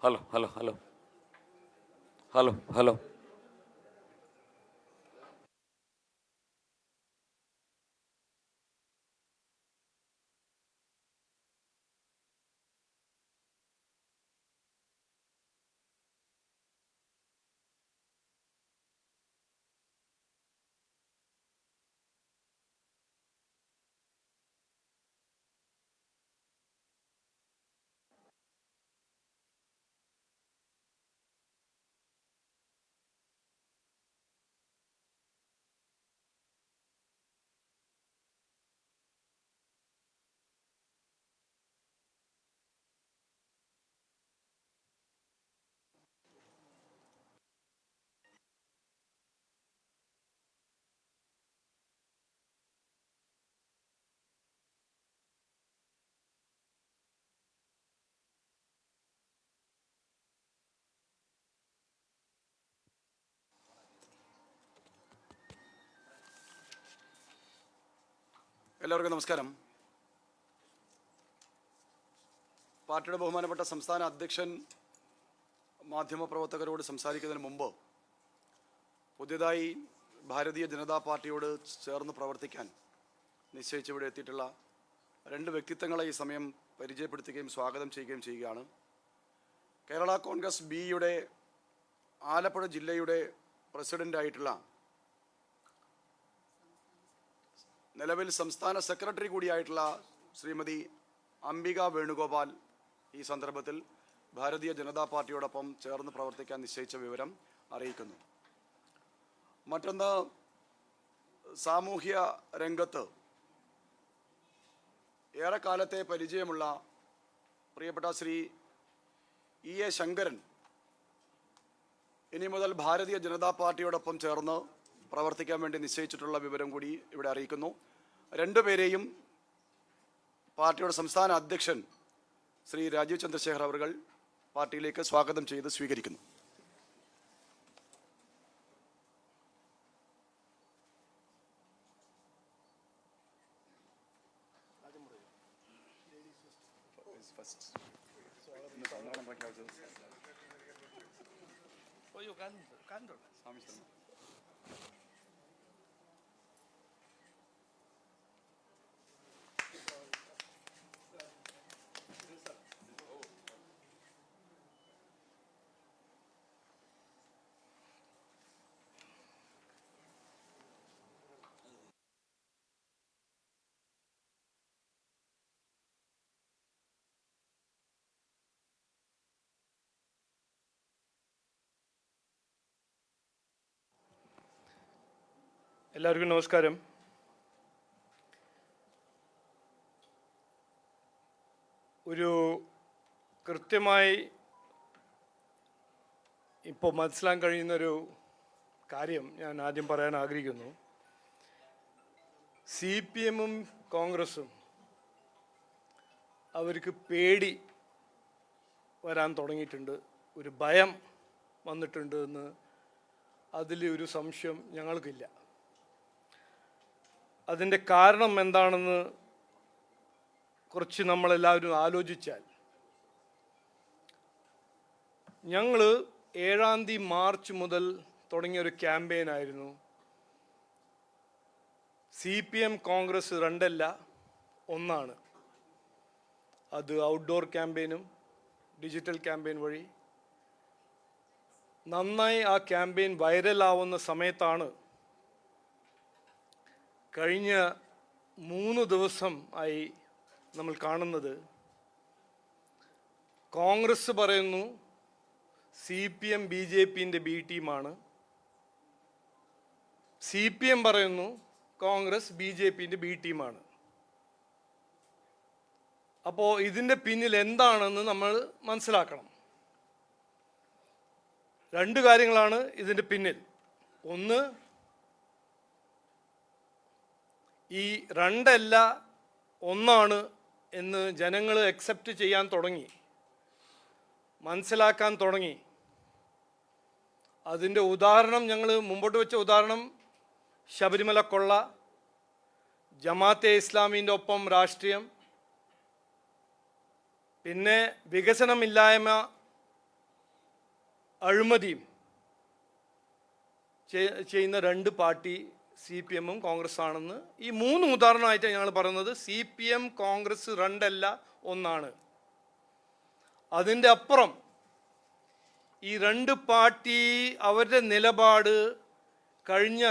Hello hello hello hello hello എല്ലാവർക്കും നമസ്കാരം. പാർട്ടിയുടെ ബഹുമാനപ്പെട്ട സംസ്ഥാന അധ്യക്ഷൻ മാധ്യമപ്രവർത്തകരോട് സംസാരിക്കുന്നതിന് മുമ്പ് പുതിയതായി ഭാരതീയ ജനതാ പാർട്ടിയോട് ചേർന്ന് പ്രവർത്തിക്കാൻ നിശ്ചയിച്ച് ഇവിടെ എത്തിയിട്ടുള്ള രണ്ട് വ്യക്തിത്വങ്ങളെ ഈ സമയം പരിചയപ്പെടുത്തുകയും സ്വാഗതം ചെയ്യുകയും ചെയ്യുകയാണ്. കേരള കോൺഗ്രസ് ബിയുടെ ആലപ്പുഴ ജില്ലയുടെ പ്രസിഡൻ്റായിട്ടുള്ള, നിലവിൽ സംസ്ഥാന സെക്രട്ടറി കൂടിയായിട്ടുള്ള ശ്രീമതി അംബിക വേണുഗോപാൽ ഈ സന്ദർഭത്തിൽ ഭാരതീയ ജനതാ പാർട്ടിയോടൊപ്പം ചേർന്ന് പ്രവർത്തിക്കാൻ നിശ്ചയിച്ച വിവരം അറിയിക്കുന്നു. മറ്റൊന്ന്, സാമൂഹ്യ രംഗത്ത് ഏറെക്കാലത്തെ പരിചയമുള്ള പ്രിയപ്പെട്ട ശ്രീ എ ശങ്കരൻ ഇനി മുതൽ ഭാരതീയ ജനതാ പാർട്ടിയോടൊപ്പം ചേർന്ന് പ്രവർത്തിക്കാൻ വേണ്ടി നിശ്ചയിച്ചിട്ടുള്ള വിവരം കൂടി ഇവിടെ അറിയിക്കുന്നു. രണ്ടുപേരെയും പാർട്ടിയുടെ സംസ്ഥാന അധ്യക്ഷൻ ശ്രീ രാജീവ് ചന്ദ്രശേഖർ അവർ പാർട്ടിയിലേക്ക് സ്വാഗതം ചെയ്ത് സ്വീകരിക്കുന്നു. എല്ലാവർക്കും നമസ്കാരം. ഒരു കൃത്യമായി ഇപ്പോൾ മനസ്സിലാക്കാൻ കഴിയുന്നൊരു കാര്യം ഞാൻ ആദ്യം പറയാൻ ആഗ്രഹിക്കുന്നു. CPM-ഉം കോൺഗ്രസും അവർക്ക് പേടി വരാൻ തുടങ്ങിയിട്ടുണ്ട്, ഒരു ഭയം വന്നിട്ടുണ്ട് എന്ന് അതിൽ ഒരു സംശയം ഞങ്ങൾക്കില്ല. അതിൻ്റെ കാരണം എന്താണെന്ന് കുറച്ച് നമ്മളെല്ലാവരും ആലോചിച്ചാൽ, ഞങ്ങൾ 7-ാം തീയതി മാർച്ച് മുതൽ തുടങ്ങിയൊരു ക്യാമ്പയിനായിരുന്നു. CPM കോൺഗ്രസ് രണ്ടല്ല, ഒന്നാണ്. അത് ഔട്ട്ഡോർ ക്യാമ്പയിനും ഡിജിറ്റൽ ക്യാമ്പയിൻ വഴി നന്നായി ആ ക്യാമ്പയിൻ വൈറലാവുന്ന സമയത്താണ് കഴിഞ്ഞ 3 ദിവസം ആയി നമ്മൾ കാണുന്നത്, കോൺഗ്രസ് പറയുന്നു CPM BJPൻ്റെ ബി ടീമാണ്, CPM പറയുന്നു കോൺഗ്രസ് BJPൻ്റെ ബി ടീമാണ്. അപ്പോൾ ഇതിൻ്റെ പിന്നിൽ എന്താണെന്ന് നമ്മൾ മനസ്സിലാക്കണം. 2 കാര്യങ്ങളാണ് ഇതിൻ്റെ പിന്നിൽ. ഒന്ന്, ഈ രണ്ടല്ല ഒന്നാണ് എന്ന് ജനങ്ങൾ അക്സെപ്റ്റ് ചെയ്യാൻ തുടങ്ങി, മനസ്സിലാക്കാൻ തുടങ്ങി. അതിൻ്റെ ഉദാഹരണം ഞങ്ങൾ മുമ്പോട്ട് വെച്ച ഉദാഹരണം ശബരിമല കൊള്ള, ജമാഅത്തെ ഇസ്ലാമിൻ്റെ ഒപ്പം രാഷ്ട്രീയം, പിന്നെ വികസനമില്ലായ്മ അഴിമതിയും ചെയ്യുന്ന രണ്ട് പാർട്ടി CPM-ഉം കോൺഗ്രസ് ആണെന്ന് ഈ 3 ഉദാഹരണമായിട്ട് ഞങ്ങൾ പറയുന്നത്. CPM കോൺഗ്രസ് രണ്ടല്ല ഒന്നാണ്. അതിൻ്റെ അപ്പുറം ഈ രണ്ട് പാർട്ടി അവരുടെ നിലപാട് കഴിഞ്ഞ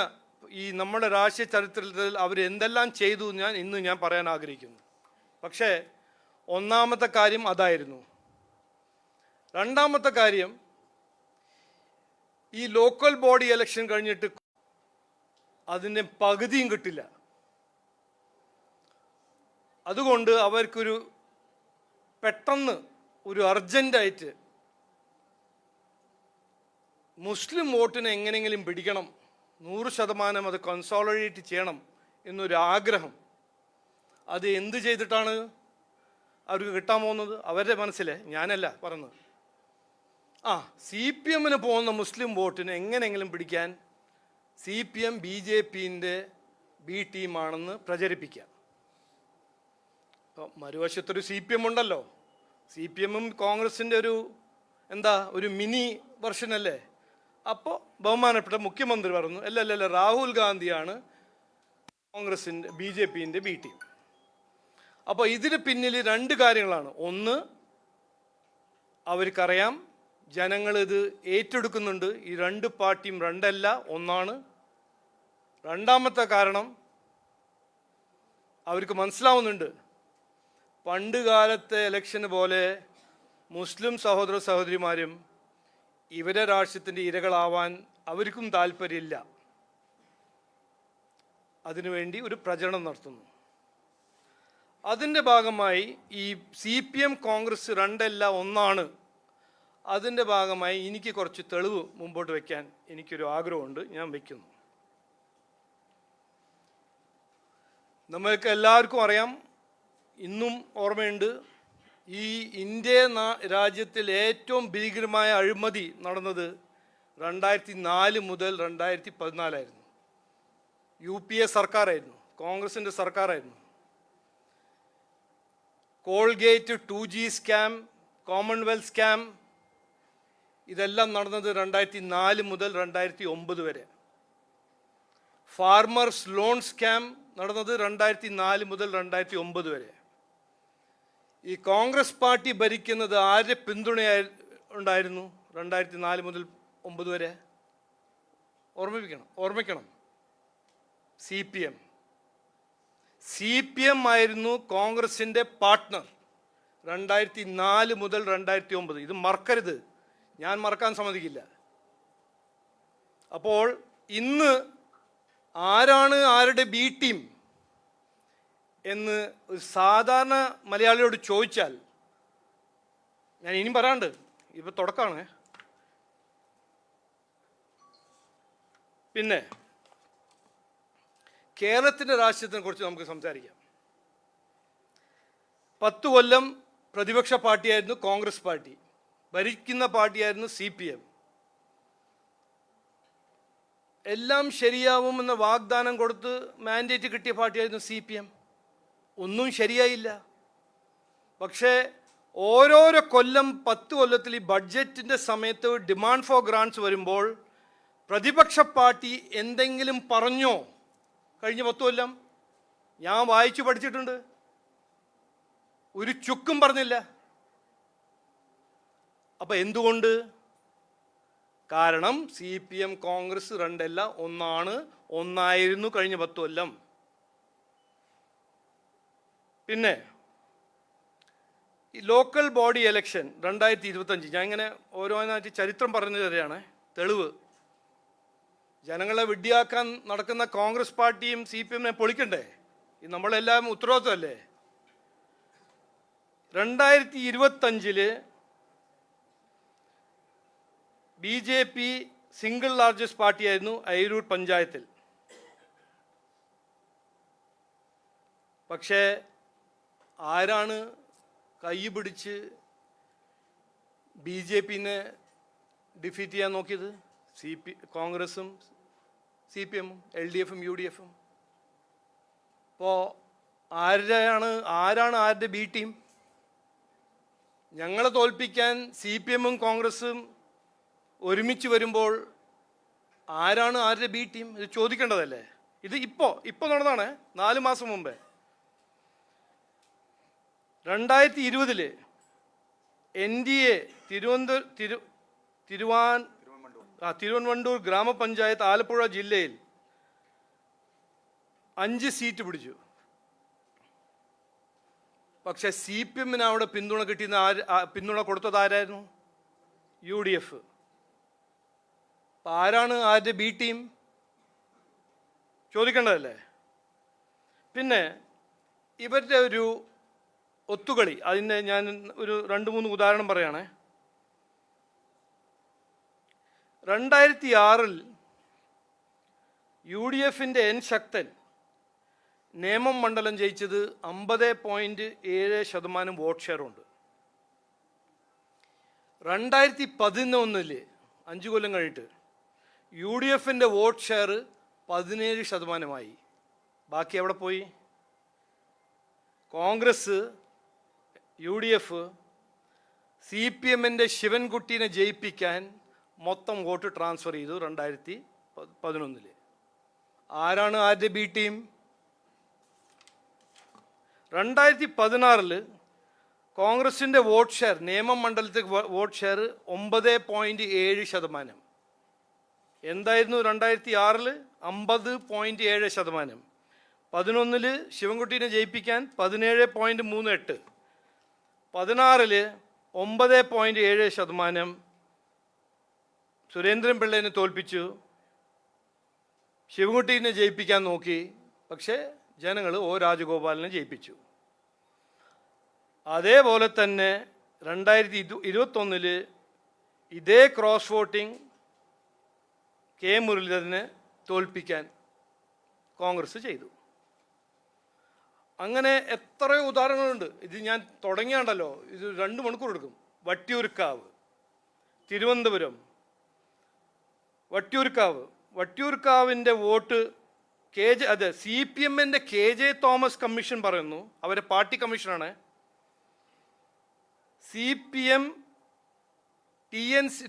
ഈ നമ്മുടെ രാഷ്ട്രീയ ചരിത്രത്തിൽ അവർ എന്തെല്ലാം ചെയ്തു ഇന്ന് ഞാൻ പറയാൻ ആഗ്രഹിക്കുന്നു. പക്ഷേ ഒന്നാമത്തെ കാര്യം അതായിരുന്നു. രണ്ടാമത്തെ കാര്യം, ഈ ലോക്കൽ ബോഡി ഇലക്ഷൻ കഴിഞ്ഞിട്ട് അതിൻ്റെ പകുതിയും കിട്ടില്ല. അതുകൊണ്ട് അവർക്കൊരു പെട്ടെന്ന് ഒരു അർജൻറ്റായിട്ട് മുസ്ലിം വോട്ടിനെ എങ്ങനെയെങ്കിലും പിടിക്കണം, 100% അത് കൺസോളിഡേറ്റ് ചെയ്യണം എന്നൊരു ആഗ്രഹം. അത് എന്ത് ചെയ്തിട്ടാണ് അവർക്ക് കിട്ടാൻ പോകുന്നത്? അവരുടെ മനസ്സിലെ, ഞാനല്ല പറഞ്ഞത്. CPM-ന് പോകുന്ന മുസ്ലിം വോട്ടിനെ എങ്ങനെയെങ്കിലും പിടിക്കാൻ CPM BJP-ൻ്റെ B ടീമാണെന്ന് പ്രചരിപ്പിക്കുക. അപ്പോൾ മറുവശത്തൊരു CPM ഉണ്ടല്ലോ. CPM-ഉം കോൺഗ്രസിൻ്റെ ഒരു മിനി വെർഷനല്ലേ. അപ്പോൾ ബഹുമാനപ്പെട്ട മുഖ്യമന്ത്രി പറഞ്ഞു, അല്ല രാഹുൽ ഗാന്ധിയാണ് കോൺഗ്രസിൻ്റെ BJP-ൻ്റെ B ടീം. അപ്പോൾ ഇതിന് പിന്നിൽ രണ്ട് കാര്യങ്ങളാണ്. ഒന്ന്, അവർക്കറിയാം ജനങ്ങളിത് ഏറ്റെടുക്കുന്നുണ്ട്, ഈ രണ്ട് പാർട്ടിയും രണ്ടല്ല ഒന്നാണ്. രണ്ടാമത്തെ കാരണം, അവർക്ക് മനസ്സിലാവുന്നുണ്ട് പണ്ട് കാലത്തെ ഇലക്ഷന് പോലെ മുസ്ലിം സഹോദര സഹോദരിമാരും ഇവരെ രാഷ്ട്രീയത്തിൻ്റെ ഇരകളാവാൻ അവർക്കും താല്പര്യമില്ല. അതിനുവേണ്ടി ഒരു പ്രചരണം നടത്തുന്നു. അതിൻ്റെ ഭാഗമായി ഈ CPM കോൺഗ്രസ് രണ്ടല്ല ഒന്നാണ്. അതിൻ്റെ ഭാഗമായി എനിക്ക് കുറച്ച് തെളിവ് മുമ്പോട്ട് വയ്ക്കാൻ എനിക്കൊരു ആഗ്രഹമുണ്ട്, ഞാൻ വയ്ക്കുന്നു. നമ്മൾക്ക് എല്ലാവർക്കും അറിയാം, ഇന്നും ഓർമ്മയുണ്ട്, ഈ ഇന്ത്യ രാജ്യത്തിൽ ഏറ്റവും ഭീകരമായ അഴിമതി നടന്നത് 2004 മുതൽ 2014 UPA സർക്കാരായിരുന്നു, കോൺഗ്രസിൻ്റെ സർക്കാരായിരുന്നു. Coalgate, 2G scam, Commonwealth scam, ഇതെല്ലാം നടന്നത് 2004 മുതൽ 2009 വരെ. ഫാർമേഴ്സ് ലോൺ സ്കാം നടന്നത് 2004 മുതൽ 2009 വരെ. ഈ കോൺഗ്രസ് പാർട്ടി ഭരിക്കുന്നത് ആരുടെ പിന്തുണയായി ഉണ്ടായിരുന്നു 2004 മുതൽ 2009 വരെ? ഓർമ്മിക്കണം, CPM ആയിരുന്നു കോൺഗ്രസിൻ്റെ പാർട്ട്ണർ 2004 മുതൽ 2009. ഇത് മറക്കരുത്, ഞാൻ മറക്കാൻ സമ്മതിക്കില്ല. അപ്പോൾ ഇന്ന് ആരാണ് ആരുടെ B ടീം എന്ന് ഒരു സാധാരണ മലയാളിയോട് ചോദിച്ചാൽ, ഞാൻ ഇനിയും പറയാണ്ട്, ഇപ്പോൾ തുടക്കമാണ്. പിന്നെ കേരളത്തിൻ്റെ രാഷ്ട്രീയത്തിനെ കുറിച്ച് നമുക്ക് സംസാരിക്കാം. 10 കൊല്ലം പ്രതിപക്ഷ പാർട്ടിയായിരുന്നു കോൺഗ്രസ് പാർട്ടി, ഭരിക്കുന്ന പാർട്ടിയായിരുന്നു CPM. എല്ലാം ശരിയാവുമെന്ന വാഗ്ദാനം കൊടുത്ത് മാൻഡേറ്റ് കിട്ടിയ പാർട്ടിയായിരുന്നു CPM. ഒന്നും ശരിയായില്ല. പക്ഷേ ഓരോരോ കൊല്ലം 10 കൊല്ലത്തിൽ ഈ ബഡ്ജറ്റിൻ്റെ സമയത്ത് ഡിമാൻഡ് ഫോർ ഗ്രാൻറ്റ്സ് വരുമ്പോൾ പ്രതിപക്ഷ പാർട്ടി എന്തെങ്കിലും പറഞ്ഞോ? കഴിഞ്ഞ 10 കൊല്ലം ഞാൻ വായിച്ചു പഠിച്ചിട്ടുണ്ട്, ഒരു ചുക്കും പറഞ്ഞില്ല. അപ്പം എന്തുകൊണ്ട്? കാരണം CPM കോൺഗ്രസ് രണ്ടല്ല ഒന്നായിരുന്നു കഴിഞ്ഞ 10 കൊല്ലം. പിന്നെ ഈ ലോക്കൽ ബോഡി ഇലക്ഷൻ 2025, ഞാൻ ഇങ്ങനെ ഓരോന്നായിട്ട് ചരിത്രം പറഞ്ഞു തരികയാണ്, തെളിവ്. ജനങ്ങളെ വിഡ്ഢിയാക്കാൻ നടക്കുന്ന കോൺഗ്രസ് പാർട്ടിയും CPM-നെ പൊളിക്കണ്ടേ? ഇത് നമ്മളെല്ലാം ഉത്തരവാദിത്വമല്ലേ? 2025 BJP സിംഗിൾ ലാർജസ്റ്റ് പാർട്ടിയായിരുന്നു അയിരൂർ പഞ്ചായത്തിൽ. പക്ഷേ ആരാണ് കൈ പിടിച്ച് BJP-നെ ഡിഫീറ്റ് ചെയ്യാൻ നോക്കിയത്? കോൺഗ്രസും CPM-ഉം LDF-ഉം UDF-ഉം. അപ്പോൾ ആരാണ് ആരുടെ B ടീം? ഞങ്ങളെ തോൽപ്പിക്കാൻ CPM-ഉം കോൺഗ്രസും ഒരുമിച്ച് വരുമ്പോൾ ആരാണ് ആരുടെ ബി ടീം? ഇത് ചോദിക്കേണ്ടതല്ലേ? ഇത് ഇപ്പോൾ നടന്നതാണ്, 4 മാസം മുമ്പേ. 2020 NDA തിരുവൻവണ്ടൂർ ഗ്രാമപഞ്ചായത്ത് ആലപ്പുഴ ജില്ലയിൽ 5 സീറ്റ് പിടിച്ചു. പക്ഷെ CPM അവിടെ പിന്തുണ കിട്ടിയെന്ന് പിന്തുണ കൊടുത്തത് ആരായിരുന്നു? UDF. ആരാണ് ആരുടെ ബി ടീം? ചോദിക്കേണ്ടതല്ലേ? പിന്നെ ഇവരുടെ ഒരു ഒത്തുകളി, അതിന് ഞാൻ ഒരു 2-3 ഉദാഹരണം പറയുകയാണേ. 2006 UDFൻ്റെ N ശക്തൻ നേമം മണ്ഡലം ജയിച്ചത് 50.7% വോട്ട് ഷെയറുണ്ട്. 2011 5 കൊല്ലം കഴിഞ്ഞിട്ട് UDFൻ്റെ വോട്ട് ഷെയർ 17%. ബാക്കി എവിടെ പോയി? കോൺഗ്രസ്, UDF, CPMൻ്റെ ശിവൻകുട്ടീനെ ജയിപ്പിക്കാൻ മൊത്തം വോട്ട് ട്രാൻസ്ഫർ ചെയ്തു 2011. ആരാണ് ആരുടെ ബി ടീം? 2016 കോൺഗ്രസിൻ്റെ വോട്ട് ഷെയർ, നേമം മണ്ഡലത്തിൽ വോട്ട് ഷെയർ 9.7%. എന്തായിരുന്നു 2006? 50.7%. 2011 ശിവൻകുട്ടീനെ ജയിപ്പിക്കാൻ 17.38. 2016 9.7%. സുരേന്ദ്രൻ പിള്ളേനെ തോൽപ്പിച്ചു, ശിവൻകുട്ടീനെ ജയിപ്പിക്കാൻ നോക്കി, പക്ഷേ ജനങ്ങൾ O രാജഗോപാലിനെ ജയിപ്പിച്ചു. അതേപോലെ തന്നെ 2021 ഇതേ ക്രോസ് വോട്ടിംഗ് K മുരളീധരനെ തോൽപ്പിക്കാൻ കോൺഗ്രസ് ചെയ്തു. അങ്ങനെ എത്രയോ ഉദാഹരണങ്ങളുണ്ട്. ഇത് ഞാൻ തുടങ്ങിയാണ്ടല്ലോ, ഇത് 2 മണിക്കൂർ എടുക്കും. വട്ടിയൂർക്കാവ്, തിരുവനന്തപുരം. വട്ടിയൂർക്കാവിൻ്റെ വോട്ട് CPMൻ്റെ KJ തോമസ് കമ്മീഷൻ പറയുന്നു, അവരെ പാർട്ടി കമ്മീഷനാണ്.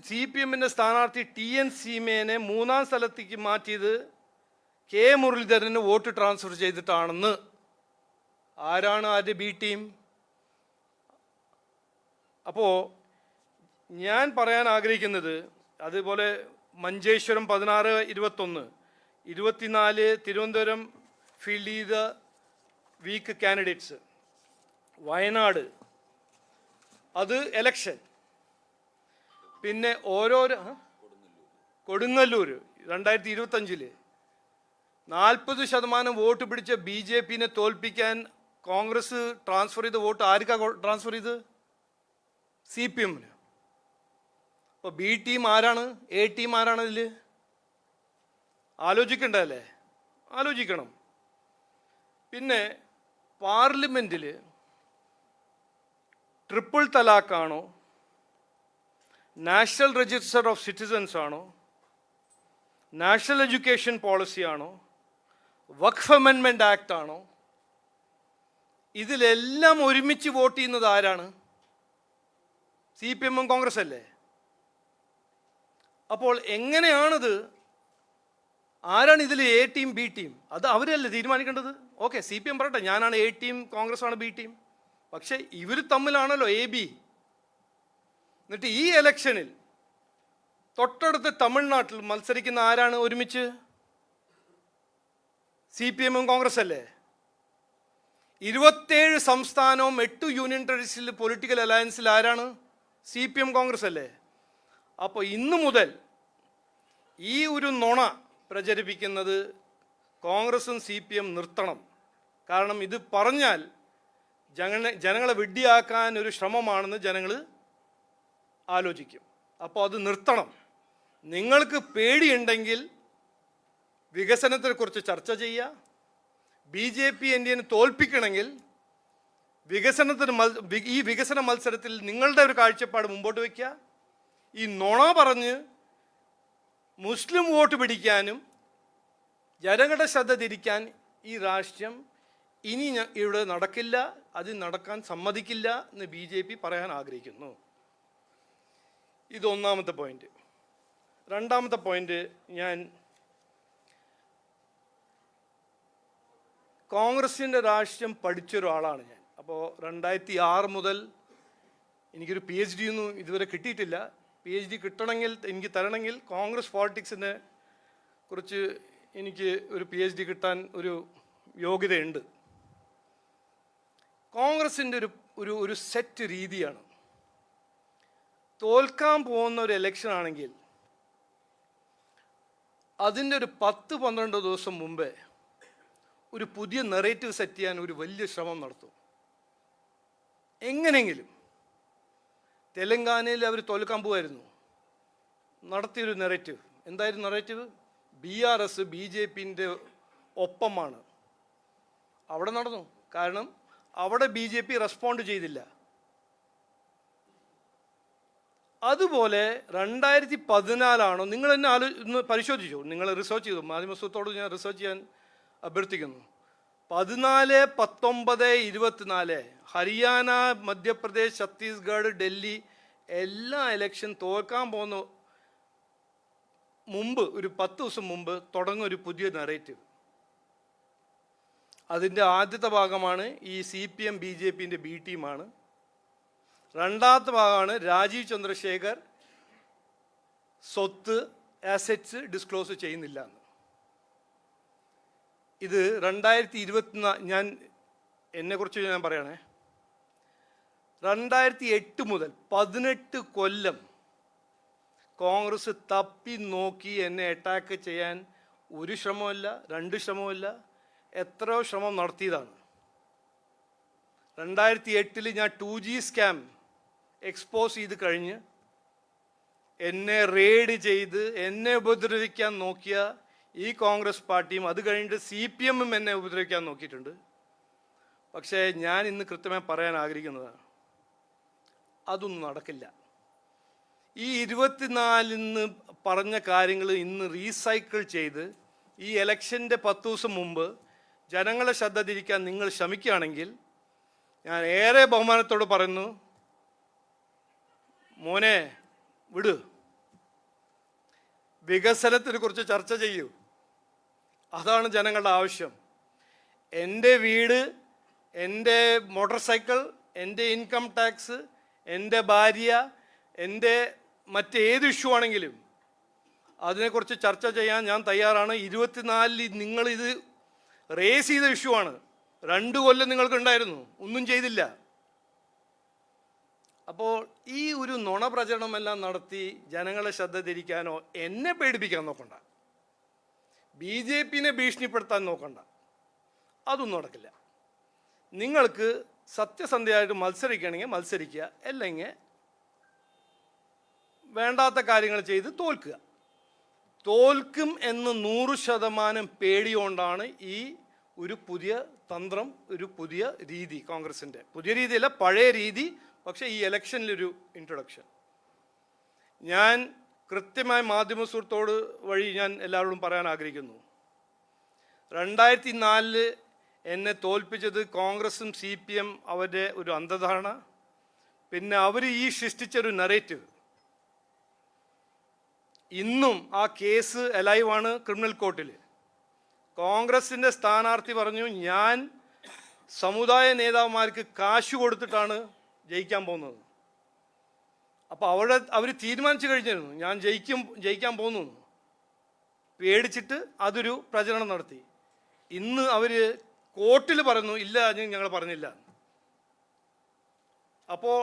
CPMൻ്റെ സ്ഥാനാർത്ഥി TN സീമേനെ 3ാം സ്ഥലത്തേക്ക് മാറ്റിയത് K മുരളീധരന് വോട്ട് ട്രാൻസ്ഫർ ചെയ്തിട്ടാണെന്ന്. ആരാണ് ആരുടെ ബി ടീം? അപ്പോൾ ഞാൻ പറയാൻ ആഗ്രഹിക്കുന്നത്, അതുപോലെ മഞ്ചേശ്വരം 16-21, 24 തിരുവനന്തപുരം ഫീൽഡ് ചെയ്ത വീക്ക് കാൻഡിഡേറ്റ്സ്, വയനാട് അത് എലക്ഷൻ. പിന്നെ ഓരോരോ കൊടുങ്ങല്ലൂർ 2025 40% വോട്ട് പിടിച്ച BJPനെ തോൽപ്പിക്കാൻ കോൺഗ്രസ് ട്രാൻസ്ഫർ ചെയ്ത വോട്ട് ആർക്കാ ട്രാൻസ്ഫർ ചെയ്ത്? CPMന്. അപ്പോൾ ബി ടീം ആരാണ്? A ടീം ആരാണ്? ഇതിൽ ആലോചിക്കണ്ടല്ലേ? ആലോചിക്കണം. പിന്നെ പാർലമെൻറ്റിൽ ട്രിപ്പിൾ തലാഖാണോ, നാഷണൽ രജിസ്റ്റർ ഓഫ് സിറ്റിസൻസ് ആണോ, നാഷണൽ എഡ്യൂക്കേഷൻ പോളിസി ആണോ, വഖഫ് അമെൻമെൻറ്റ് ആക്ട് ആണോ? ഇതിലെല്ലാം ഒരുമിച്ച് വോട്ട് ചെയ്യുന്നത് ആരാണ്? CPM കോൺഗ്രസ് അല്ലേ? അപ്പോൾ എങ്ങനെയാണിത്? ആരാണ് ഇതിൽ A ടീം B ടീം? അത് അവരല്ലേ തീരുമാനിക്കേണ്ടത്. ഓക്കെ, CPM പറയട്ടെ, ഞാനാണ് A ടീം, കോൺഗ്രസ് ആണ് B ടീം. പക്ഷെ ഇവർ തമ്മിലാണല്ലോ AB. എന്നിട്ട് ഈ ഇലക്ഷനിൽ തൊട്ടടുത്ത് തമിഴ്നാട്ടിൽ മത്സരിക്കുന്ന ആരാണ് ഒരുമിച്ച്? CPM കോൺഗ്രസ് അല്ലേ? 27 സംസ്ഥാനവും 8 യൂണിയൻ ടെറിട്ടറിയിൽ പൊളിറ്റിക്കൽ അലയൻസിൽ ആരാണ്? CPM കോൺഗ്രസ് അല്ലേ? അപ്പോൾ ഇന്നു മുതൽ ഈ ഒരു നുണ പ്രചരിപ്പിക്കുന്നത് കോൺഗ്രസും CPM നിർത്തണം. കാരണം ഇത് പറഞ്ഞാൽ ജനങ്ങളെ വിഡ്ഢിയാക്കാൻ ഒരു ശ്രമമാണെന്ന് ജനങ്ങൾ ആലോചിക്കും. അപ്പോൾ അത് നിർത്തണം. നിങ്ങൾക്ക് പേടിയുണ്ടെങ്കിൽ വികസനത്തെക്കുറിച്ച് ചർച്ച ചെയ്യുക. BJP NDAനെ തോൽപ്പിക്കണമെങ്കിൽ ഈ വികസന മത്സരത്തിൽ നിങ്ങളുടെ ഒരു കാഴ്ചപ്പാട് മുമ്പോട്ട് വയ്ക്കുക. ഈ നുണ പറഞ്ഞ് മുസ്ലിം വോട്ട് പിടിക്കാനും ജനങ്ങളുടെ ശ്രദ്ധ തിരിക്കാൻ ഈ രാഷ്ട്രീയം ഇനി ഇവിടെ നടക്കില്ല, അത് നടക്കാൻ സമ്മതിക്കില്ല എന്ന് BJP പറയാൻ ആഗ്രഹിക്കുന്നു. ഇത് ഒന്നാമത്തെ പോയിന്റ്. രണ്ടാമത്തെ പോയിന്റ്, ഞാൻ കോൺഗ്രസിൻ്റെ രാഷ്ട്രീയം പഠിച്ചൊരാളാണ് ഞാൻ. അപ്പോൾ 2006 മുതൽ എനിക്കൊരു PhD ഒന്നും ഇതുവരെ കിട്ടിയിട്ടില്ല. PhD കിട്ടണമെങ്കിൽ, എനിക്ക് തരണമെങ്കിൽ കോൺഗ്രസ് പോളിറ്റിക്സിനെ കുറിച്ച് എനിക്ക് ഒരു PhD കിട്ടാൻ ഒരു യോഗ്യതയുണ്ട്. കോൺഗ്രസിൻ്റെ ഒരു സെറ്റ് രീതിയാണ്. തോൽക്കാൻ പോകുന്ന ഒരു ഇലക്ഷൻ ആണെങ്കിൽ അതിൻ്റെ ഒരു 10-12 ദിവസം മുമ്പേ ഒരു പുതിയ നെറേറ്റീവ് സെറ്റ് ചെയ്യാൻ ഒരു വലിയ ശ്രമം നടത്തും. എങ്ങനെയെങ്കിലും തെലങ്കാനയിൽ അവർ തോൽക്കാൻ പോകുമായിരുന്നു, നടത്തിയൊരു നെറേറ്റീവ്. എന്തായിരുന്നു നെറേറ്റീവ്? BRS BJPൻ്റെ ഒപ്പമാണ്. അവിടെ നടന്നു. കാരണം അവിടെ BJP റെസ്പോണ്ട് ചെയ്തില്ല. അതുപോലെ 2014 നിങ്ങൾ എന്നെ ഒന്ന് പരിശോധിച്ചു, നിങ്ങൾ റിസർച്ച് ചെയ്തു. മാധ്യമത്തോട് ഞാൻ റിസർച്ച് ചെയ്യാൻ അഭ്യർത്ഥിക്കുന്നു. 14, 19, 24 ഹരിയാന, മധ്യപ്രദേശ്, ഛത്തീസ്ഗഡ്, ഡൽഹി എല്ലാ ഇലക്ഷൻ തോൽക്കാൻ പോകുന്ന മുമ്പ് ഒരു 10 ദിവസം മുമ്പ് തുടങ്ങും ഒരു പുതിയ നെറേറ്റീവ്. അതിൻ്റെ ആദ്യത്തെ ഭാഗമാണ് ഈ CPM BJPൻ്റെ B ടീമാണ്. രണ്ടാമത്തെ ഭാഗമാണ് രാജീവ് ചന്ദ്രശേഖർ സ്വത്ത് അസറ്റ്സ് ഡിസ്ക്ലോസ് ചെയ്യുന്നില്ല എന്ന്. ഇത് 2024, ഞാൻ എന്നെക്കുറിച്ച് ഞാൻ പറയണേ, 2008 മുതൽ 18 കൊല്ലം കോൺഗ്രസ് തപ്പി നോക്കി എന്നെ അറ്റാക്ക് ചെയ്യാൻ ഒരു ശ്രമമല്ല, 2 ശ്രമമല്ല, എത്രയോ ശ്രമം നടത്തിയതാണ്. 2008 ഞാൻ 2G സ്കാം എക്സ്പോസ് ചെയ്ത് കഴിഞ്ഞ് എന്നെ റെയ്ഡ് ചെയ്ത് എന്നെ ഉപദ്രവിക്കാൻ നോക്കിയ ഈ കോൺഗ്രസ് പാർട്ടിയും അത് കഴിഞ്ഞിട്ട് CPM-ഉം എന്നെ ഉപദ്രവിക്കാൻ നോക്കിയിട്ടുണ്ട്. പക്ഷേ ഞാൻ ഇന്ന് കൃത്യമായി പറയാൻ ആഗ്രഹിക്കുന്നതാണ്, അതൊന്നും നടക്കില്ല. ഈ 24 പറഞ്ഞ കാര്യങ്ങൾ ഇന്ന് റീസൈക്കിൾ ചെയ്ത് ഈ ഇലക്ഷൻ്റെ 10 ദിവസം മുമ്പ് ജനങ്ങളെ ശ്രദ്ധ തിരിക്കാൻ നിങ്ങൾ ശ്രമിക്കുകയാണെങ്കിൽ ഞാൻ ഏറെ ബഹുമാനത്തോട് പറയുന്നു, മോനെ വിട്, വികസനത്തിനെ കുറിച്ച് ചർച്ച ചെയ്യൂ. അതാണ് ജനങ്ങളുടെ ആവശ്യം. എൻ്റെ വീട്, എൻ്റെ മോട്ടോർ സൈക്കിൾ, എൻ്റെ ഇൻകം ടാക്സ്, എൻ്റെ ഭാര്യ, എൻ്റെ മറ്റേത് ഇഷ്യൂ ആണെങ്കിലും അതിനെക്കുറിച്ച് ചർച്ച ചെയ്യാൻ ഞാൻ തയ്യാറാണ്. 24 നിങ്ങളിത് റേസ് ചെയ്ത ഇഷ്യൂ ആണ്. 2 കൊല്ലം നിങ്ങൾക്കുണ്ടായിരുന്നു, ഒന്നും ചെയ്തില്ല. അപ്പോൾ ഈ ഒരു നുണ പ്രചരണമെല്ലാം നടത്തി ജനങ്ങളെ ശ്രദ്ധ തിരിക്കാനോ എന്നെ പേടിപ്പിക്കാൻ നോക്കണ്ട, BJP-നെ ഭീഷണിപ്പെടുത്താൻ നോക്കണ്ട, അതൊന്നും നടക്കില്ല. നിങ്ങൾക്ക് സത്യസന്ധമായിട്ട് മത്സരിക്കണമെങ്കിൽ മത്സരിക്കുക, അല്ലെങ്കിൽ വേണ്ടാത്ത കാര്യങ്ങൾ ചെയ്ത് തോൽക്കുക. തോൽക്കും എന്ന് 100% പേടിയോണ്ടാണ് ഈ ഒരു പുതിയ തന്ത്രം, ഒരു പുതിയ രീതി, കോൺഗ്രസിൻ്റെ പുതിയ രീതിയല്ല, പഴയ രീതി, പക്ഷേ ഈ ഇലക്ഷനിലൊരു ഇൻട്രൊഡക്ഷൻ. ഞാൻ കൃത്യമായി മാധ്യമ സുഹൃത്തോട് വഴി ഞാൻ എല്ലാവരോടും പറയാൻ ആഗ്രഹിക്കുന്നു, 2004 എന്നെ തോൽപ്പിച്ചത് കോൺഗ്രസും CPM അവരുടെ ഒരു അന്ധധാരണ, പിന്നെ അവർ ഈ സൃഷ്ടിച്ചൊരു നറേറ്റീവ്. ഇന്നും ആ കേസ് അലൈവാണ് ക്രിമിനൽ കോർട്ടിൽ. കോൺഗ്രസിൻ്റെ സ്ഥാനാർത്ഥി പറഞ്ഞു, ഞാൻ സമുദായ നേതാക്കന്മാർക്ക് കാശ് കൊടുത്തിട്ടാണ് ജയിക്കാൻ പോകുന്നത്. അപ്പോൾ അവർ തീരുമാനിച്ചു കഴിഞ്ഞിരുന്നു ഞാൻ ജയിക്കാൻ പോകുന്നു. പേടിച്ചിട്ട് അതൊരു പ്രചരണം നടത്തി. ഇന്ന് അവർ കോർട്ടിൽ പറയുന്നു, ഇല്ല ഞങ്ങൾ പറഞ്ഞില്ല. അപ്പോൾ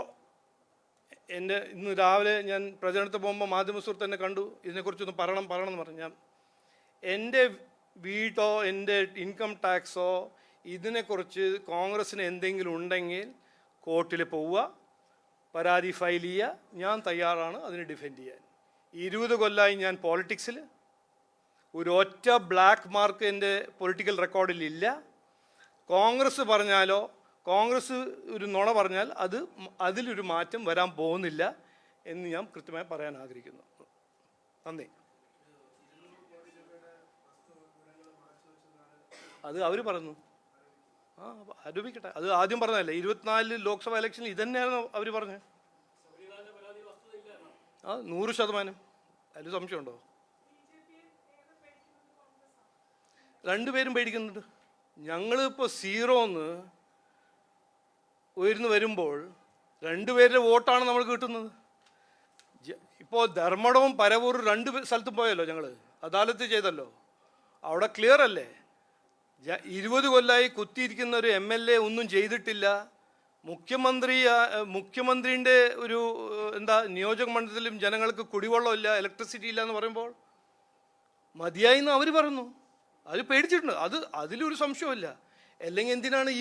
ഇന്ന് രാവിലെ ഞാൻ പ്രചരണത്തിൽ പോകുമ്പോൾ മാധ്യമ സുഹൃത്ത് എന്നെ കണ്ടു, ഇതിനെക്കുറിച്ചൊന്ന് പറയണം എന്ന് പറഞ്ഞു. എൻ്റെ വീട്ടോ എൻ്റെ ഇൻകം ടാക്സോ ഇതിനെക്കുറിച്ച് കോൺഗ്രസ്സിന് എന്തെങ്കിലും ഉണ്ടെങ്കിൽ കോർട്ടിൽ പോവുക, പരാതി ഫയൽ ചെയ്യുക, ഞാൻ തയ്യാറാണ് അതിന് ഡിഫെൻഡ് ചെയ്യാൻ. 20 കൊല്ലമായി ഞാൻ പോളിറ്റിക്സിൽ, ഒരു ഒറ്റ ബ്ലാക്ക് മാർക്ക് എൻ്റെ പൊളിറ്റിക്കൽ റെക്കോർഡിലില്ല. കോൺഗ്രസ് പറഞ്ഞാലോ, കോൺഗ്രസ് ഒരു നുണ പറഞ്ഞാൽ അതിലൊരു മാറ്റം വരാൻ പോകുന്നില്ല എന്ന് ഞാൻ കൃത്യമായി പറയാൻ ആഗ്രഹിക്കുന്നു. നന്ദി. അത് അവർ പറഞ്ഞു, ആരോപിക്കട്ടെ, അത് ആദ്യം പറഞ്ഞതല്ലേ. 24 ലോക്സഭ ഇലക്ഷനിൽ ഇതന്നെയായിരുന്നു അവർ പറഞ്ഞത്. 100%. അതിൽ സംശയമുണ്ടോ? രണ്ടുപേരും പേടിക്കുന്നുണ്ട്. ഞങ്ങളിപ്പോൾ സീറോന്ന് ഉയർന്നു വരുമ്പോൾ രണ്ടുപേരുടെ വോട്ടാണ് നമ്മൾ കിട്ടുന്നത്. ഇപ്പോൾ ധർമ്മടവും പരവൂർ രണ്ട് സ്ഥലത്തും പോയല്ലോ, ഞങ്ങൾ അദാലത്ത് ചെയ്തല്ലോ. അവിടെ ക്ലിയർ അല്ലേ? 20 കൊല്ലമായി കുത്തിയിരിക്കുന്ന ഒരു MLA ഒന്നും ചെയ്തിട്ടില്ല. മുഖ്യമന്ത്രിൻ്റെ ഒരു നിയോജക മണ്ഡലത്തിലും ജനങ്ങൾക്ക് കുടിവെള്ളമില്ല, ഇലക്ട്രിസിറ്റി ഇല്ല എന്ന് പറയുമ്പോൾ മതിയായി എന്ന് അവർ പറഞ്ഞു. അത് പേടിച്ചിട്ടുണ്ട്. അതിലൊരു സംശയമില്ല. അല്ലെങ്കിൽ എന്തിനാണ് ഈ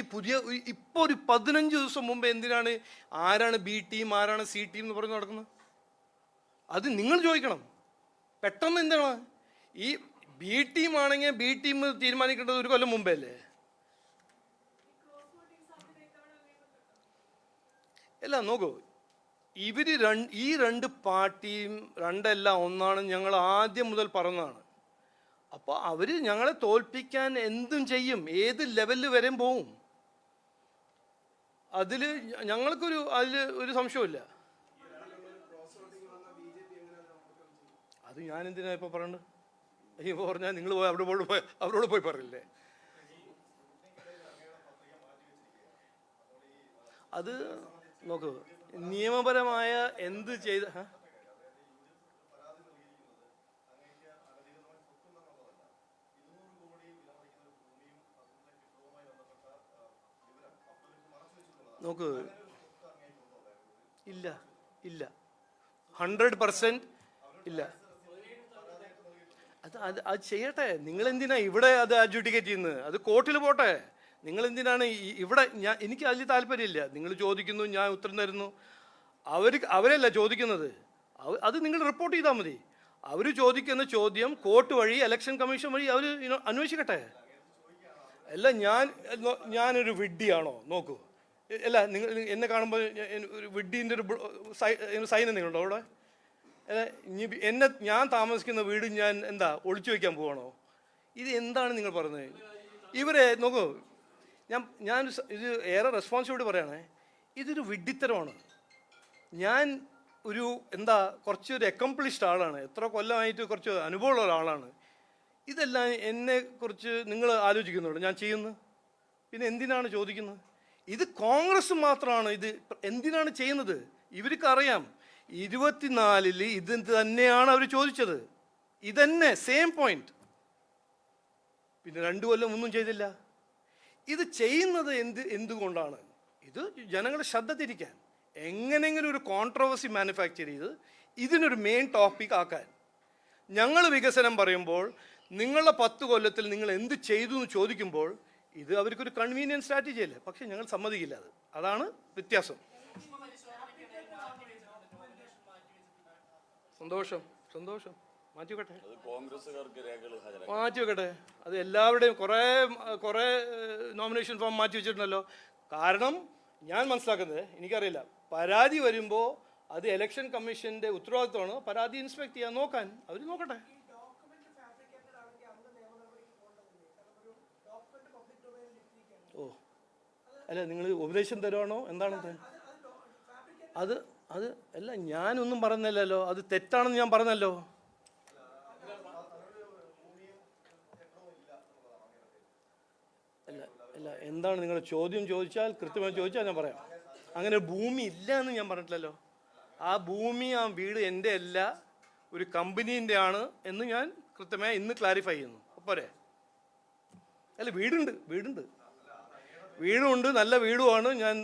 ഇപ്പോൾ ഒരു 15 ദിവസം മുമ്പ് എന്തിനാണ് ആരാണ് B ടീം ആരാണ് C ടീം എന്ന് പറഞ്ഞ് നടക്കുന്നത്? അത് നിങ്ങൾ ചോദിക്കണം. പെട്ടെന്ന് എന്താണ് ഈ B ടീം ആണെങ്കിൽ B ടീം തീരുമാനിക്കേണ്ടത് ഒരു കൊല്ലം മുമ്പേ അല്ലേ? അല്ല, നോക്കൂ, ഈ രണ്ട് പാർട്ടിയും രണ്ടല്ല ഒന്നാണ് ഞങ്ങൾ ആദ്യം മുതൽ പറഞ്ഞതാണ്. അപ്പോൾ അവർ ഞങ്ങളെ തോൽപ്പിക്കാൻ എന്തും ചെയ്യും, ഏത് ലെവലിൽ വരെയും പോവും. അതിൽ ഒരു സംശയമില്ല. അത് ഞാൻ എന്തിനാ ഇപ്പോൾ പറയണ്ടത്? ഇപ്പോൾ പറഞ്ഞാൽ നിങ്ങൾ അവരോട് പോയി പറയില്ലേ? അത് നോക്കൂ, നിയമപരമായ എന്ത് ചെയ്ത നോക്ക്, ഇല്ല 100% ഇല്ല. അത് ചെയ്യട്ടെ. നിങ്ങൾ എന്തിനാ ഇവിടെ അത് അഡ്ജുഡിക്കേറ്റ് ചെയ്യുന്നത്? അത് കോർട്ടിൽ പോട്ടെ. നിങ്ങൾ എന്തിനാണ് ഇവിടെ? എനിക്ക് അതിൽ താല്പര്യമില്ല. നിങ്ങൾ ചോദിക്കുന്നു, ഞാൻ ഉത്തരം തരുന്നു. അവരല്ല ചോദിക്കുന്നത്. അത് നിങ്ങൾ റിപ്പോർട്ട് ചെയ്താൽ മതി. അവർ ചോദിക്കുന്ന ചോദ്യം കോർട്ട് വഴി, ഇലക്ഷൻ കമ്മീഷൻ വഴി അവർ അന്വേഷിക്കട്ടെ. അല്ല, ഞാനൊരു വിഡ്ഢിയാണോ? നോക്കൂ, അല്ല, നിങ്ങൾ എന്നെ കാണുമ്പോൾ ഒരു വിഡ്ഢീൻ്റെ ഒരു സൈൻ എന്തെങ്കിലും ഉണ്ടോ അവിടെ? ഞാൻ താമസിക്കുന്ന വീട് ഞാൻ ഒളിച്ചു വയ്ക്കാൻ പോവാണോ? ഇത് എന്താണ് നിങ്ങൾ പറഞ്ഞത്? ഇവരെ നോക്കൂ, ഞാൻ ഇത് ഏറെ റെസ്പോൺസിബിലിറ്റി പറയണേ. ഇതൊരു വിഡ്ഢിത്തരമാണ്. ഞാൻ കുറച്ചൊരു അക്കംപ്ലിഷ്ഡ് ആളാണ്. എത്ര കൊല്ലമായിട്ട് കുറച്ച് അനുഭവമുള്ള ഒരാളാണ്. ഇതെല്ലാം എന്നെക്കുറിച്ച് നിങ്ങൾ ആലോചിക്കുന്നുള്ളൂ ഞാൻ ചെയ്യുന്നു. പിന്നെ എന്തിനാണ് ചോദിക്കുന്നത്? ഇത് കോൺഗ്രസ് മാത്രമാണ് ഇത് എന്തിനാണ് ചെയ്യുന്നത്? ഇവർക്കറിയാം 24-ൽ ഇത് തന്നെയാണ് അവർ ചോദിച്ചത്. ഇതന്നെ സെയിം പോയിന്റ്. പിന്നെ 2 കൊല്ലം ഒന്നും ചെയ്തില്ല. ഇത് ചെയ്യുന്നത് എന്തുകൊണ്ടാണ്? ഇത് ജനങ്ങളുടെ ശ്രദ്ധ തിരിക്കാൻ, എങ്ങനെയെങ്കിലും ഒരു കോൺട്രവേഴ്സി മാനുഫാക്ചർ ചെയ്ത് ഇതിനൊരു മെയിൻ ടോപ്പിക് ആക്കാൻ. ഞങ്ങൾ വികസനം പറയുമ്പോൾ നിങ്ങളുടെ 10 കൊല്ലത്തിൽ നിങ്ങൾ എന്ത് ചെയ്തു എന്ന് ചോദിക്കുമ്പോൾ ഇത് അവർക്കൊരു കൺവീനിയൻറ്റ് സ്ട്രാറ്റജി അല്ലേ? പക്ഷെ ഞങ്ങൾ സമ്മതിക്കില്ല. അതാണ് വ്യത്യാസം. സന്തോഷം മാറ്റി വെക്കട്ടെ. അത് എല്ലാവരുടെയും കുറേ നോമിനേഷൻ ഫോം മാറ്റി വെച്ചിട്ടുണ്ടല്ലോ. കാരണം ഞാൻ മനസ്സിലാക്കുന്നത്, എനിക്കറിയില്ല, പരാതി വരുമ്പോൾ അത് ഇലക്ഷൻ കമ്മീഷൻ്റെ ഉത്തരവാദിത്വമാണ് പരാതി ഇൻസ്പെക്ട് ചെയ്യാൻ നോക്കാൻ. അവർ നോക്കട്ടെ. ഓ അല്ല, നിങ്ങൾ ഉപദേശം തരുവാണോ എന്താണ്? അത് അല്ല, ഞാനൊന്നും പറഞ്ഞല്ലോ. അത് തെറ്റാണെന്ന് ഞാൻ പറഞ്ഞല്ലോ. അല്ല, എന്താണ് നിങ്ങളുടെ ചോദ്യം? കൃത്യമായി ചോദിച്ചാൽ ഞാൻ പറയാം. അങ്ങനെ ഭൂമി ഇല്ല എന്ന് ഞാൻ പറഞ്ഞിട്ടില്ലല്ലോ. ആ ഭൂമി, ആ വീട് എൻ്റെ അല്ല, ഒരു കമ്പനീൻ്റെ ആണ് എന്ന് ഞാൻ കൃത്യമായി ഇന്ന് ക്ലാരിഫൈ ചെയ്യുന്നു. പോരെ? അല്ല, വീടുണ്ട്, നല്ല വീടുമാണ്. ഞാൻ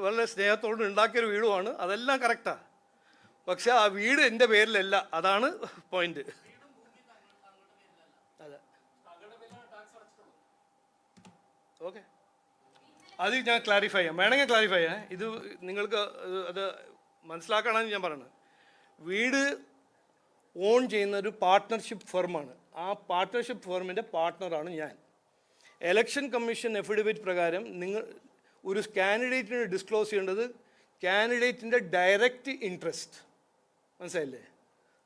വളരെ സ്നേഹത്തോട് ഉണ്ടാക്കിയൊരു വീടുമാണ്. അതെല്ലാം കറക്റ്റാണ്. പക്ഷെ ആ വീട് എൻ്റെ പേരിലല്ല. അതാണ് പോയിന്റ്. അതെ, ഓക്കെ. അത് ഞാൻ ക്ലാരിഫൈ ചെയ്യാം. വേണമെങ്കിൽ ക്ലാരിഫൈ ചെയ്യാം. ഇത് നിങ്ങൾക്ക് അത് മനസ്സിലാക്കണമെന്ന് ഞാൻ പറയുന്നത്. വീട് ഓൺ ചെയ്യുന്ന ഒരു പാർട്ട്ണർഷിപ്പ് ഫേമാണ്. ആ പാർട്ട്ണർഷിപ്പ് ഫേമിൻ്റെ പാർട്ട്ണറാണ് ഞാൻ. ഇലക്ഷൻ കമ്മീഷൻ എഫിഡവിറ്റ് പ്രകാരം നിങ്ങൾ ഒരു കാൻഡിഡേറ്റിന് ഡിസ്ക്ലോസ് ചെയ്യേണ്ടത് കാൻഡിഡേറ്റിൻ്റെ ഡയറക്റ്റ് ഇൻട്രസ്റ്റ്. മനസ്സിലായില്ലേ?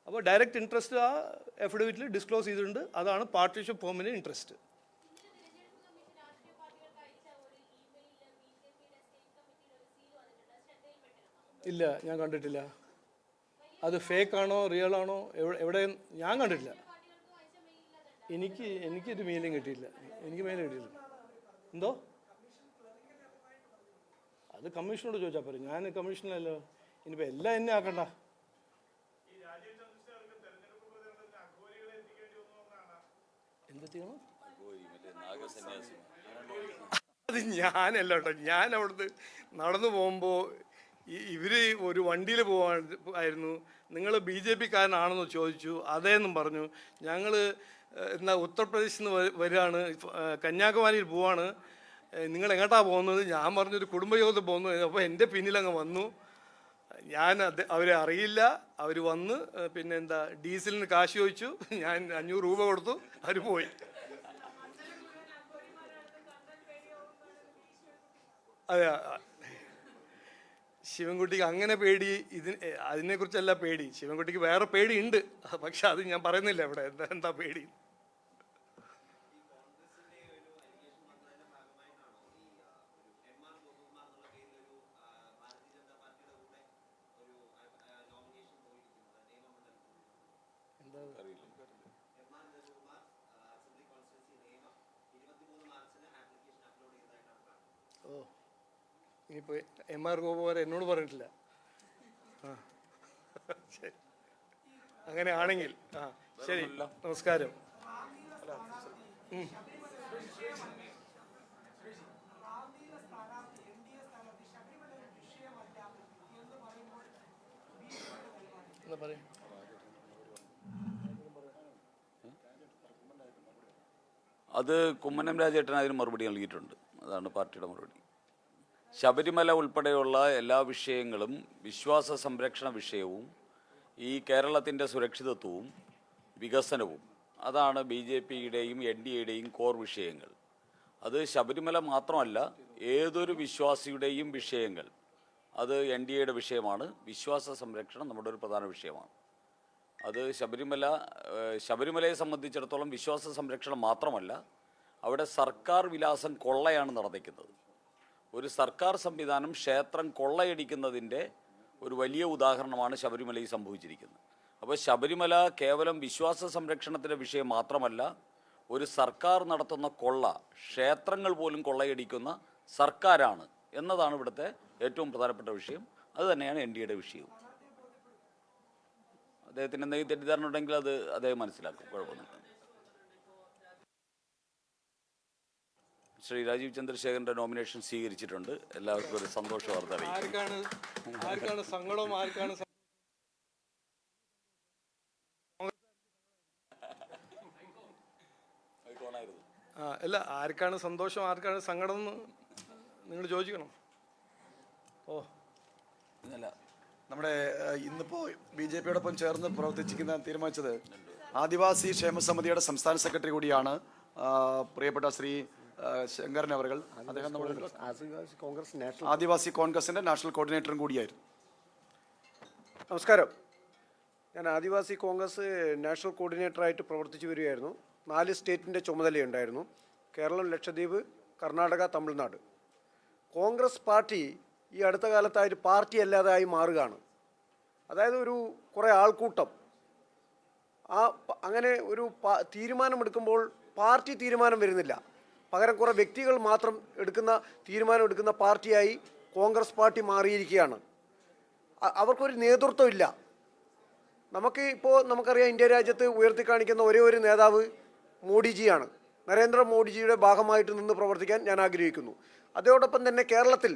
അപ്പോൾ ഡയറക്റ്റ് ഇൻട്രസ്റ്റ് ആ എഫിഡവിറ്റിൽ ഡിസ്ക്ലോസ് ചെയ്തിട്ടുണ്ട്. അതാണ് പാർട്ട്ണർഷിപ്പ് ഫേമിൻ്റെ ഇൻട്രസ്റ്റ്. ഇല്ല, ഞാൻ കണ്ടിട്ടില്ല. അത് ഫേക്കാണോ റിയൽ ആണോ എവിടെ ഞാൻ കണ്ടിട്ടില്ല. എനിക്കൊരു മെയിലും കിട്ടിയില്ല. എനിക്ക് മെയിൽ കിട്ടിയില്ല. എന്തോ അത് കമ്മീഷനോട് ചോദിച്ചാൽ പോരെ. ഞാൻ കമ്മീഷനിലല്ലോ. ഇനിയിപ്പോൾ എല്ലാം എന്നെ ആക്കണ്ട. എന്ത് ചെയ്യണം? അത് ഞാനല്ല കേട്ടോ. ഞാൻ അവിടുന്ന് നടന്നു പോകുമ്പോൾ ഇവർ ഒരു വണ്ടിയിൽ ആയിരുന്നു. നിങ്ങൾ BJP കാരനാണെന്ന് ചോദിച്ചു. അതേന്നും പറഞ്ഞു. ഞങ്ങൾ എന്താ ഉത്തർപ്രദേശിൽ നിന്ന് വരികയാണ്, കന്യാകുമാരിയിൽ പോവാണ്, നിങ്ങൾ എങ്ങോട്ടാണ് പോകുന്നത്? ഞാൻ പറഞ്ഞൊരു കുടുംബയോഗത്തിൽ പോകുന്നത്. അപ്പോൾ എൻ്റെ പിന്നിലങ്ങ് വന്നു. ഞാൻ അവരെ അറിയില്ല. അവർ വന്ന് പിന്നെ എന്താ ഡീസലിന് കാശ് ചോദിച്ചു. ഞാൻ 500 രൂപ കൊടുത്തു. അവർ പോയി. അതെ, ശിവൻകുട്ടിക്ക് അങ്ങനെ പേടി അതിനെക്കുറിച്ചല്ല പേടി. ശിവൻകുട്ടിക്ക് വേറെ പേടിയുണ്ട്. പക്ഷെ അത് ഞാൻ പറയുന്നില്ല ഇവിടെ എന്താ പേടി. ഓ, ഇനിയിപ്പോൾ MR ഗോപകുമാർ എന്നോട് പറഞ്ഞിട്ടില്ല. ശരി, അങ്ങനെയാണെങ്കിൽ ശരി, നമസ്കാരം. എന്താ പറയാ? അത് കുമ്മനം രാജേട്ടൻ അതിന് മറുപടി നൽകിയിട്ടുണ്ട്. അതാണ് പാർട്ടിയുടെ മറുപടി. ശബരിമല ഉൾപ്പെടെയുള്ള എല്ലാ വിഷയങ്ങളും വിശ്വാസ സംരക്ഷണ വിഷയവും ഈ കേരളത്തിൻ്റെ സുരക്ഷിതത്വവും വികസനവും അതാണ് BJPയുടെയും NDAയുടെയും കോർ വിഷയങ്ങൾ. അത് ശബരിമല മാത്രമല്ല, ഏതൊരു വിശ്വാസിയുടെയും വിഷയങ്ങൾ അത് NDAയുടെ വിഷയമാണ്. വിശ്വാസ സംരക്ഷണം നമ്മുടെ ഒരു പ്രധാന വിഷയമാണ്. അത് ശബരിമലയെ സംബന്ധിച്ചിടത്തോളം വിശ്വാസ സംരക്ഷണം മാത്രമല്ല, അവിടെ സർക്കാർ വിലാസം കൊള്ളയാണ് നടന്നിരിക്കുന്നത്. ഒരു സർക്കാർ സംവിധാനം ക്ഷേത്രം കൊള്ളയടിക്കുന്നതിൻ്റെ ഒരു വലിയ ഉദാഹരണമാണ് ശബരിമലയിൽ സംഭവിച്ചിരിക്കുന്നത്. അപ്പോൾ ശബരിമല കേവലം വിശ്വാസ സംരക്ഷണത്തിൻ്റെ വിഷയം മാത്രമല്ല, ഒരു സർക്കാർ നടത്തുന്ന കൊള്ള, ക്ഷേത്രങ്ങൾ പോലും കൊള്ളയടിക്കുന്ന സർക്കാരാണ് എന്നതാണ് ഇവിടുത്തെ ഏറ്റവും പ്രധാനപ്പെട്ട വിഷയം. അതുതന്നെയാണ് NDAയുടെ വിഷയവും. അദ്ദേഹത്തിന് എന്തെങ്കിലും തെറ്റിദ്ധാരണ ഉണ്ടെങ്കിൽ അത് അദ്ദേഹം മനസ്സിലാക്കും. കുഴപ്പമൊന്നുമില്ല. ശ്രീ രാജീവ് ചന്ദ്രശേഖരൻ്റെ നോമിനേഷൻ സ്വീകരിച്ചിട്ടുണ്ട്. എല്ലാവർക്കും ഒരു സന്തോഷ വാർത്ത അറിയിക്കും. ആർക്കാണ് സങ്കടം? ആർക്കാണ് അല്ല, ആർക്കാണ് സന്തോഷം, ആർക്കാണ് സങ്കടം എന്ന് നിങ്ങൾ ചോദിക്കണം. ഓ, അല്ല, നമ്മുടെ ഇന്നിപ്പോൾ BJPയോടൊപ്പം ചേർന്ന് പ്രവർത്തിച്ചിരിക്കുന്ന തീരുമാനിച്ചത് ആദിവാസി ക്ഷേമസമിതിയുടെ സംസ്ഥാന സെക്രട്ടറി കൂടിയാണ് പ്രിയപ്പെട്ട ശ്രീ ശങ്കരൻ അവർകൾ. അദ്ദേഹം നമ്മുടെ ആദിവാസി കോൺഗ്രസിന്റെ നാഷണൽ കോർഡിനേറ്ററും കൂടിയായിരുന്നു. നമസ്കാരം. ഞാൻ ആദിവാസി കോൺഗ്രസ് നാഷണൽ കോർഡിനേറ്ററായിട്ട് പ്രവർത്തിച്ചു വരികയായിരുന്നു. 4 സ്റ്റേറ്റിൻ്റെ ചുമതലയുണ്ടായിരുന്നു: കേരളം, ലക്ഷദ്വീപ്, കർണാടക, തമിഴ്നാട്. കോൺഗ്രസ് പാർട്ടി ഈ അടുത്ത കാലത്തായിട്ട് പാർട്ടി അല്ലാതായി മാറുകയാണ്. അതായത് കുറേ ആൾക്കൂട്ടം അങ്ങനെ ഒരു തീരുമാനമെടുക്കുമ്പോൾ പാർട്ടി തീരുമാനം വരുന്നില്ല, പകരം കുറേ വ്യക്തികൾ മാത്രം തീരുമാനമെടുക്കുന്ന പാർട്ടിയായി കോൺഗ്രസ് പാർട്ടി മാറിയിരിക്കുകയാണ്. അവർക്കൊരു നേതൃത്വമില്ല. നമുക്കറിയാം, ഇന്ത്യ രാജ്യത്ത് ഉയർത്തിക്കാണിക്കുന്ന ഒരേ ഒരു നേതാവ് മോഡിജിയാണ്. നരേന്ദ്രമോദിജിയുടെ ഭാഗമായിട്ട് നിന്ന് പ്രവർത്തിക്കാൻ ഞാൻ ആഗ്രഹിക്കുന്നു. അതോടൊപ്പം തന്നെ കേരളത്തിൽ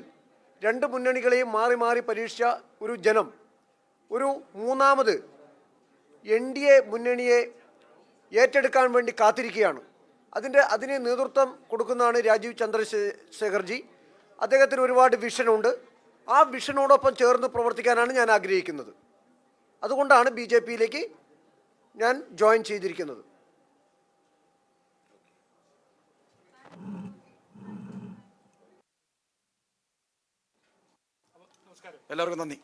2 മുന്നണികളെയും മാറി മാറി പരീക്ഷിച്ച ഒരു ജനം ഒരു മൂന്നാമത് NDA മുന്നണിയെ ഏറ്റെടുക്കാൻ വേണ്ടി കാത്തിരിക്കുകയാണ്. അതിന് നേതൃത്വം കൊടുക്കുന്നതാണ് രാജീവ് ചന്ദ്രശേഖർജി. അദ്ദേഹത്തിന് ഒരുപാട് വിഷനുണ്ട്. ആ വിഷനോടൊപ്പം ചേർന്ന് പ്രവർത്തിക്കാനാണ് ഞാൻ ആഗ്രഹിക്കുന്നത്. അതുകൊണ്ടാണ് BJPയിലേക്ക് ഞാൻ ജോയിൻ ചെയ്തിരിക്കുന്നത്. എല്ലാവർക്കും നന്ദി.